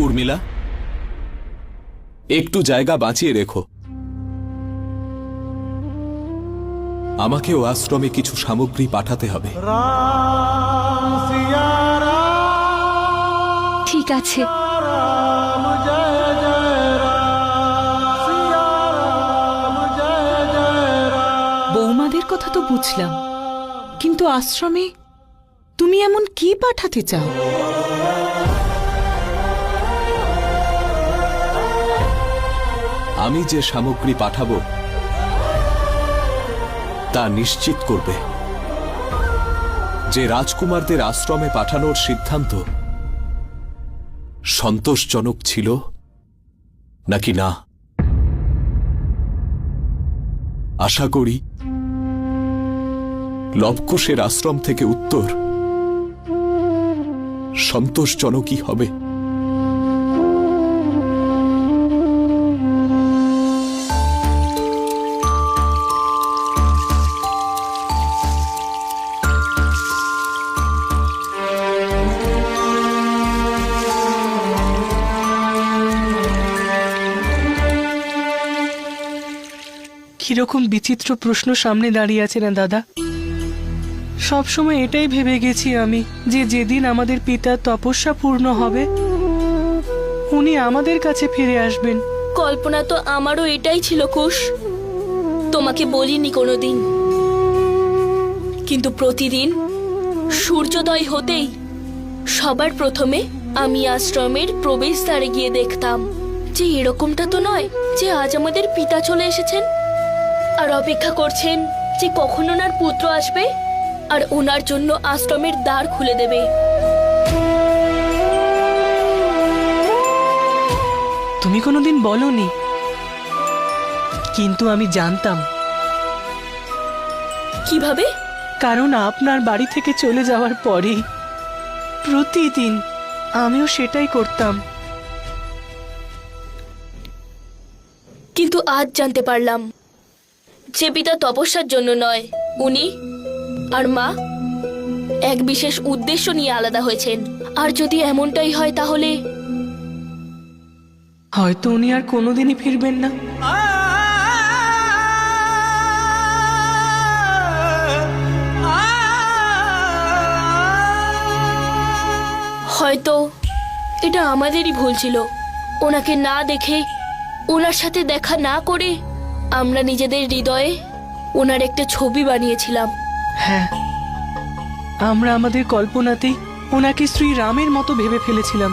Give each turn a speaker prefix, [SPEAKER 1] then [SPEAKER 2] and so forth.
[SPEAKER 1] উর্মিলা, একটু জায়গা বাঁচিয়ে রেখো। আমাকেও আশ্রমে কিছু সামগ্রী পাঠাতে হবে।
[SPEAKER 2] ঠিক আছে।
[SPEAKER 3] বৌমাদের কথা তো বুঝলাম, কিন্তু আশ্রমে তুমি এমন কি পাঠাতে চাও?
[SPEAKER 1] আমি যে সামগ্রী পাঠাবো তা নিশ্চিত করবে যে রাজকুমারদের আশ্রমে পাঠানোর সিদ্ধান্ত সন্তোষজনক ছিল নাকি না। আশা করি লবকুশের আশ্রম থেকে উত্তর সন্তোষজনকই হবে।
[SPEAKER 4] কিরকম বিচিত্র প্রশ্ন সামনে দাঁড়িয়ে আছে না দাদা। সবসময় এটাই ভেবে গেছি আমি যে যেদিন আমাদের পিতার তপস্যা পূর্ণ হবে উনি আমাদের কাছে ফিরে আসবেন।
[SPEAKER 5] কল্পনা তো আমারও এটাই ছিল কুশ, তোমাকে বলিনি কোনোদিন, কিন্তু প্রতিদিন সূর্যোদয় হতেই সবার প্রথমে আমি আশ্রমের প্রবেশদ্বারে গিয়ে দেখতাম যে এরকমটা তো নয় যে আজ আমাদের পিতা চলে এসেছেন আর অপেক্ষা করছেন যে কখন ওনার পুত্র আসবে আর ওনার জন্য আশ্রমের দ্বার খুলে দেবে।
[SPEAKER 4] তুমি কোনোদিন বলনি, কিন্তু আমি জানতাম।
[SPEAKER 5] কিভাবে?
[SPEAKER 4] কারণ আপনার বাড়ি থেকে চলে যাওয়ার পরেই প্রতিদিন আমিও সেটাই করতাম।
[SPEAKER 5] কিন্তু আজ জানতে পারলাম যে পিতা তপস্যার জন্য নয়, উনি আর মা এক বিশেষ উদ্দেশ্য নিয়ে আলাদা হয়েছেন। আর যদি এমনটাই হয় তাহলে
[SPEAKER 4] হয়তো উনি আর কোনোদিনই ফিরবেন না।
[SPEAKER 5] হয়তো এটা আমাদেরই ভুল ছিল, ওনাকে না দেখে, ওনার সাথে দেখা না করে আমরা নিজেদের হৃদয়ে ওনার একটা ছবি বানিয়েছিলাম।
[SPEAKER 4] হ্যাঁ, আমরা আমাদের কল্পনাতেই ওনাকে শ্রী রামের মতো ভেবে ফেলেছিলাম।